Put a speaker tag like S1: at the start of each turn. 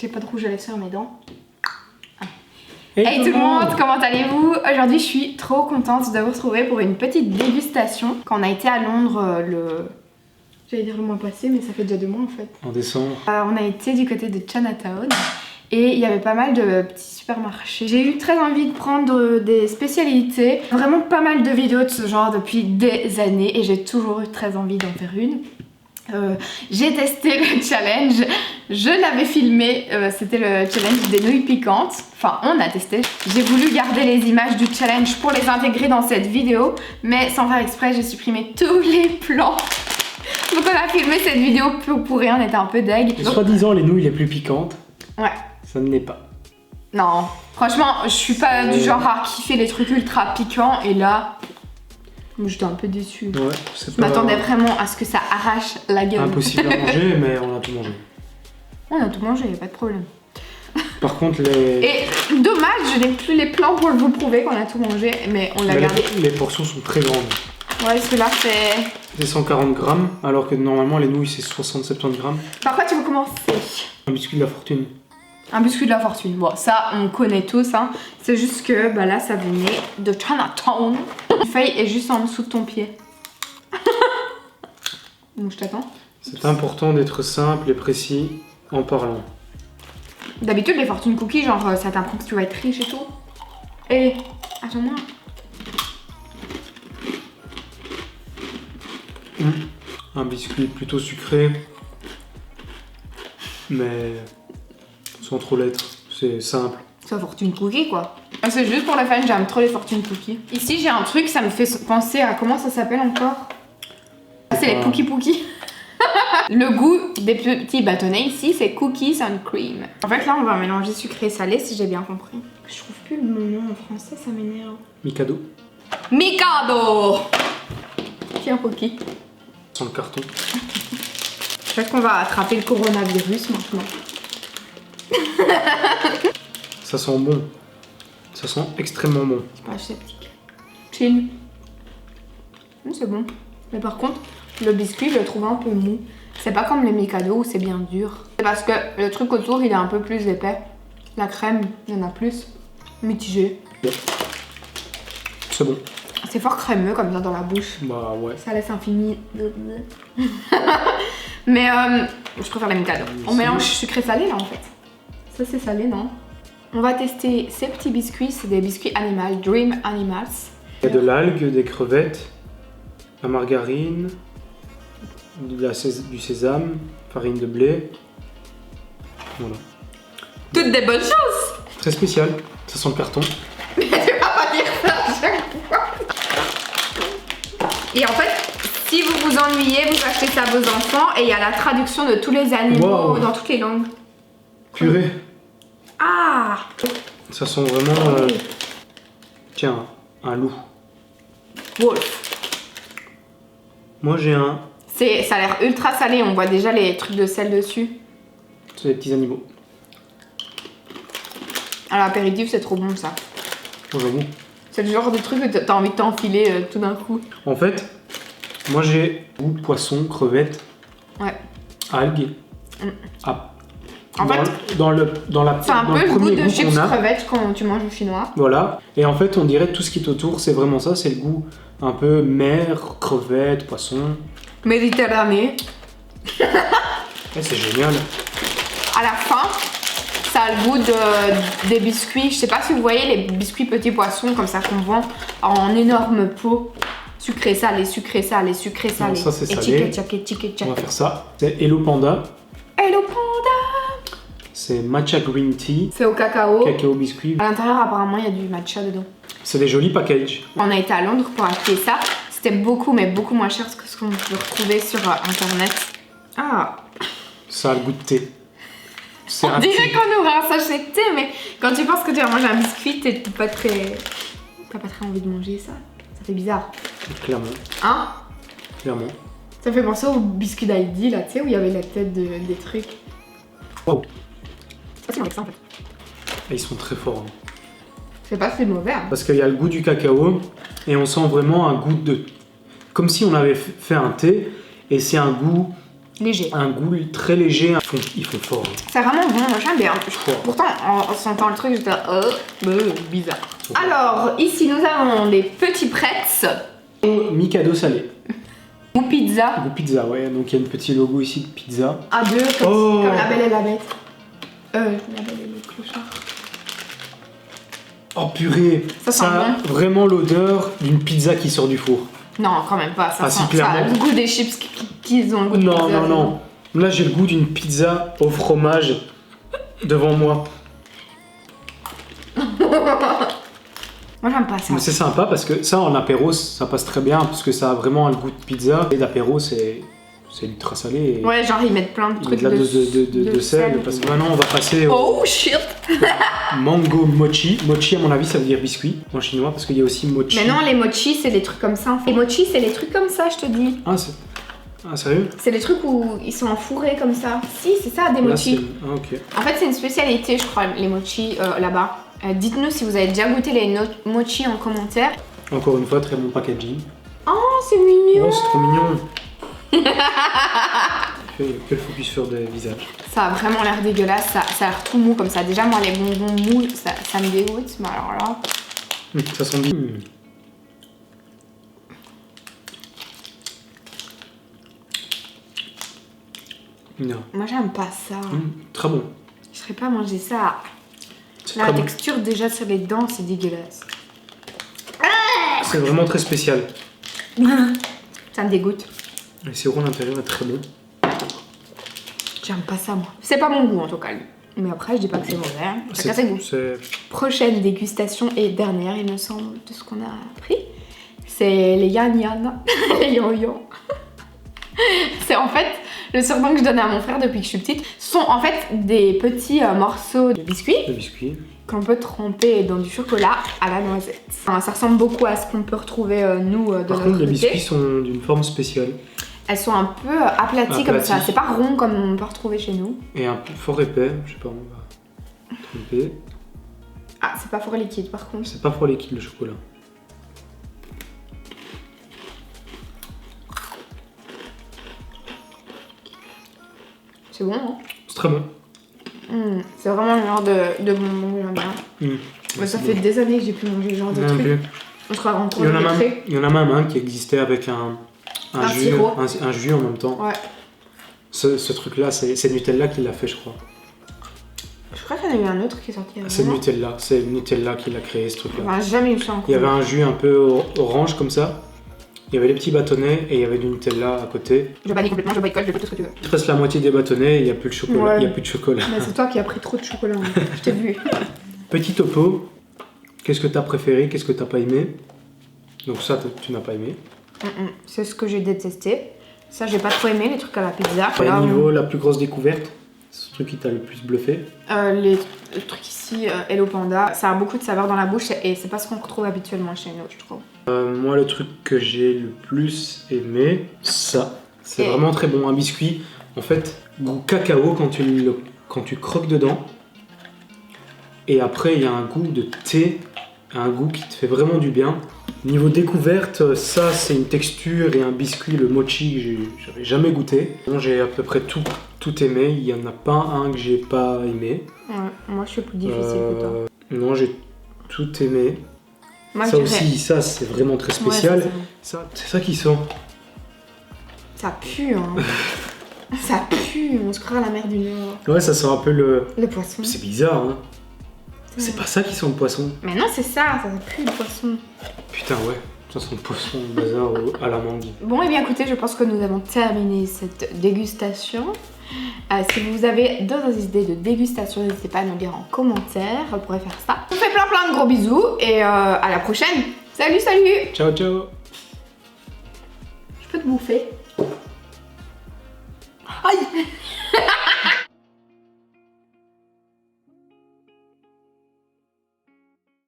S1: J'ai pas de rouge à lèvres sur mes dents.
S2: Hey
S1: tout le monde, comment allez-vous? Aujourd'hui je suis trop contente de vous retrouver pour une petite dégustation. Quand on a été à Londres j'allais dire le mois passé, mais ça fait déjà 2 mois en fait.
S2: En décembre.
S1: On a été du côté de Chinatown et il y avait pas mal de petits supermarchés. J'ai eu très envie de prendre des spécialités. Vraiment pas mal de vidéos de ce genre depuis des années et j'ai toujours eu très envie d'en faire une. J'ai testé le challenge, je l'avais filmé, c'était le challenge des nouilles piquantes. Enfin, on a testé. J'ai voulu garder les images du challenge pour les intégrer dans cette vidéo, mais sans faire exprès, j'ai supprimé tous les plans. Donc on a filmé cette vidéo pour rien, on était un peu deg.
S2: Soi-disant les nouilles les plus piquantes.
S1: Ouais.
S2: Ça ne l'est pas.
S1: Non, franchement, je suis pas du genre à kiffer les trucs ultra piquants et là, j'étais un peu déçue.
S2: Ouais,
S1: je m'attendais vraiment à ce que ça arrache la gueule.
S2: Impossible à manger, mais on a tout mangé.
S1: On a tout mangé, pas de problème.
S2: Par contre, les...
S1: Et dommage, je n'ai plus les plans pour vous prouver qu'on a tout mangé, mais on l'a gardé.
S2: Les portions sont très grandes.
S1: Ouais, celui-là c'est...
S2: C'est 140 grammes, alors que normalement les nouilles c'est 60-70 grammes.
S1: Par quoi tu veux commencer?
S2: Un biscuit de la fortune.
S1: Un biscuit de la fortune, bon ça on connaît tous hein. C'est juste que bah là ça venait de Chinatown. La feuille est juste en dessous de ton pied. Donc je t'attends.
S2: C'est important d'être simple et précis en parlant.
S1: D'habitude les fortune cookies genre ça t'apprend que tu vas être riche et tout. Et attends-moi.
S2: Un biscuit plutôt sucré, mais sans trop l'être, c'est simple.
S1: C'est un fortune cookie quoi. C'est juste pour la fan, j'aime trop les fortune cookies. Ici j'ai un truc, ça me fait penser à comment ça s'appelle encore. C'est les Pookie Pookie. Le goût des petits bâtonnets ici c'est cookies and cream. En fait là on va mélanger sucré et salé si j'ai bien compris. Je trouve plus le nom en français, ça m'énerve.
S2: Mikado.
S1: Mikado. Tiens Pookie.
S2: Sans le carton.
S1: Je pense qu'on va attraper le coronavirus maintenant.
S2: Ça sent bon. Ça sent extrêmement bon.
S1: Je suis pas sceptique. Chill. C'est bon. Mais par contre, le biscuit, je le trouve un peu mou. C'est pas comme les Mikado où c'est bien dur. C'est parce que le truc autour, il est un peu plus épais. La crème, il y en a plus. Mitigé.
S2: Ouais. C'est bon.
S1: C'est fort crémeux comme ça dans la bouche.
S2: Bah ouais.
S1: Ça laisse infini. Mais je préfère les Mikado. On mélange sucré-salé là en fait. Ça c'est salé, non? On va tester ces petits biscuits. C'est des biscuits animal, Dream Animals.
S2: Il y a de l'algue, des crevettes, la margarine, du sésame, farine de blé. Voilà.
S1: Toutes des bonnes choses.
S2: Très spécial. Ça sent le carton.
S1: Mais tu vas pas dire ça à chaque fois. Et en fait, si vous vous ennuyez, vous achetez ça à vos enfants et il y a la traduction de tous les animaux dans toutes les langues.
S2: Purée.
S1: Ah!
S2: Ça sent vraiment... Tiens, un loup.
S1: Wolf.
S2: Moi j'ai un...
S1: Ça a l'air ultra salé, on voit déjà les trucs de sel dessus.
S2: C'est des petits animaux.
S1: À l'apéritif, c'est trop bon ça.
S2: Oh, j'avoue.
S1: C'est le genre de truc que t'as envie de t'enfiler tout d'un coup.
S2: En fait, moi j'ai goût poisson, crevettes,
S1: Ouais.
S2: algues. Ah.
S1: En fait,
S2: dans la
S1: c'est un
S2: dans
S1: peu le goût
S2: premier
S1: de chips
S2: qu'on a.
S1: crevettes quand tu manges au chinois.
S2: Voilà. Et en fait, on dirait tout ce qui est autour, c'est vraiment ça. C'est le goût un peu mer, crevettes, poisson.
S1: Méditerranée.
S2: C'est génial.
S1: À la fin, ça a le goût des biscuits. Je sais pas si vous voyez les biscuits petits poissons comme ça qu'on vend en énorme pot. Sucré, salé, sucré, salé, sucré, salé.
S2: Non, ça c'est
S1: et
S2: salé.
S1: tchik.
S2: On va faire ça. C'est Hello Panda.
S1: Hello Panda.
S2: C'est matcha green tea.
S1: C'est au cacao.
S2: Cacao biscuit.
S1: À l'intérieur, apparemment, il y a du matcha dedans.
S2: C'est des jolis packages.
S1: On a été à Londres pour acheter ça. C'était beaucoup, mais beaucoup moins cher que ce qu'on peut retrouver sur internet. Ah.
S2: Ça a le goût de thé.
S1: On dirait qu'on ouvre un sachet de thé, mais quand tu penses que tu vas manger un biscuit, t'as pas très envie de manger ça. Ça fait bizarre.
S2: Clairement.
S1: Hein?
S2: Clairement.
S1: Ça fait penser au biscuit d'Aldi, là, tu sais, où il y avait la tête des trucs.
S2: Wow.
S1: C'est avec ça, en fait.
S2: Et ils sont très forts. Hein.
S1: Je sais pas si c'est mauvais. Hein.
S2: Parce qu'il y a le goût du cacao et on sent vraiment un goût de... Comme si on avait fait un thé et c'est un goût
S1: léger.
S2: Un goût très léger, ils font fort.
S1: C'est vraiment bon, moi j'aime bien.
S2: Fort.
S1: Pourtant, en sentant le truc, j'étais bizarre. Alors, ici nous avons des petits pretz.
S2: Mikado salé.
S1: Ou pizza.
S2: Goût pizza, ouais. Donc il y a un petit logo ici de pizza.
S1: À deux, comme la Belle et la Bête. La Belle et le Clochard.
S2: Oh purée,
S1: Ça
S2: a vraiment l'odeur d'une pizza qui sort du four.
S1: Non, quand même pas. Ça sent
S2: clairement.
S1: ça a le goût des chips qu'ils ont le goût de pizza.
S2: Non. Là, j'ai le goût d'une pizza au fromage devant moi.
S1: Moi, j'aime pas ça.
S2: Mais c'est sympa parce que ça, en apéro, ça passe très bien parce que ça a vraiment un goût de pizza. Et l'apéro, c'est ultra salé. Et
S1: ouais, genre ils mettent plein de trucs
S2: de sel. Parce que maintenant, on va passer au
S1: oh shit.
S2: mango mochi. Mochi, à mon avis, ça veut dire biscuit en chinois parce qu'il y a aussi mochi.
S1: Mais non, les mochi, c'est des trucs comme ça. Les mochi, c'est les trucs comme ça, je te dis.
S2: Ah, sérieux?
S1: C'est les trucs où ils sont enfourrés comme ça. Si, c'est ça, des mochi.
S2: Ah, ok.
S1: En fait, c'est une spécialité, je crois, les mochi là-bas. Dites-nous si vous avez déjà goûté les mochi en commentaire.
S2: Encore une fois, très bon packaging.
S1: Oh, c'est mignon.
S2: Oh, c'est trop mignon. Quel focus sur des visages.
S1: Ça a vraiment l'air dégueulasse, ça a l'air tout mou comme ça. Déjà, moi, les bonbons mous, ça me dégoûte. Mais alors là...
S2: Ça sent bien. Non.
S1: Moi, j'aime pas ça.
S2: Très bon.
S1: Je serais pas manger ça. La
S2: très
S1: texture déjà sur les dents, c'est dégueulasse.
S2: C'est vraiment très spécial.
S1: Ça me dégoûte.
S2: Le sirop à l'intérieur est très bon.
S1: J'aime pas ça, moi. C'est pas mon goût, en tout cas. Mais après, je dis pas que c'est mauvais. Chacun ses goûts. Prochaine dégustation et dernière, il me semble, de ce qu'on a pris. C'est les yan yan. Les yo-yo. C'est en fait le surnom que je donne à mon frère depuis que je suis petite. Ce sont en fait des petits morceaux de biscuits. Qu'on peut tremper dans du chocolat à la noisette. Enfin, ça ressemble beaucoup à ce qu'on peut retrouver nous de notre côté.
S2: Par contre, les biscuits sont d'une forme spéciale.
S1: Elles sont un peu aplaties comme ça. C'est pas rond comme on peut retrouver chez nous.
S2: Et un peu fort épais. Je sais pas, on va tremper.
S1: Ah, c'est pas fort liquide par contre.
S2: C'est pas fort liquide le chocolat.
S1: C'est bon, hein?
S2: C'est très bon.
S1: C'est vraiment le genre de bonbon que j'aime bien. Mais ça fait des années que j'ai pu manger ce genre de truc. On sera rencontrés.
S2: Il y en a même un qui existait avec un jus en même temps.
S1: Ouais.
S2: Ce truc-là, c'est Nutella qui l'a fait, je crois.
S1: Je crois qu'il y en a eu un autre qui est sorti.
S2: C'est Nutella qui l'a créé, ce truc-là.
S1: Enfin, jamais eu ça encore.
S2: Il y avait un jus un peu orange comme ça. Il y avait les petits bâtonnets et il y avait du Nutella à côté.
S1: Je bannis complètement, je boycotte, je fais tout ce que tu veux.
S2: Il te reste la moitié des bâtonnets et il n'y a plus de chocolat.
S1: Ouais.
S2: Il y a plus de chocolat.
S1: Mais c'est toi qui as pris trop de chocolat. Hein. Je t'ai vu.
S2: Petit topo. Qu'est-ce que t'as préféré? Qu'est-ce que t'as pas aimé? Donc ça, tu n'as pas aimé.
S1: C'est ce que j'ai détesté. Ça, j'ai pas trop aimé, les trucs à la pizza.
S2: Voilà, niveau la plus grosse découverte, c'est ce truc qui t'a le plus bluffé?
S1: Les trucs ici, Hello Panda, ça a beaucoup de saveur dans la bouche et c'est pas ce qu'on retrouve habituellement chez nous, je trouve.
S2: Moi, le truc que j'ai le plus aimé, ça. C'est vraiment très bon. Un biscuit, en fait, goût cacao quand tu croques dedans. Et après, il y a un goût de thé, un goût qui te fait vraiment du bien. Niveau découverte, ça, c'est une texture et un biscuit, le mochi, que j'avais jamais goûté. Bon, j'ai à peu près tout aimé. Il y en a pas un que j'ai pas aimé.
S1: Ouais, moi, je suis plus difficile que toi.
S2: Non, j'ai tout aimé.
S1: Moi,
S2: ça aussi, ça c'est vraiment très spécial.
S1: Ouais,
S2: c'est ça qui sent.
S1: Ça pue, hein. Ça pue, on se croit à la mer du Nord.
S2: Ouais, ça sent un peu le
S1: poisson.
S2: C'est bizarre, hein. C'est pas ça qui sent le poisson.
S1: Mais non, c'est ça pue le poisson.
S2: Putain, ouais. Ça sent le poisson au bazar à la mangue.
S1: Bon, et bien écoutez, je pense que nous avons terminé cette dégustation. Si vous avez d'autres idées de dégustation, n'hésitez pas à nous dire en commentaire. On pourrait faire ça. Je vous fais plein de gros bisous et à la prochaine. Salut, salut.
S2: Ciao, ciao.
S1: Je peux te bouffer. Aïe.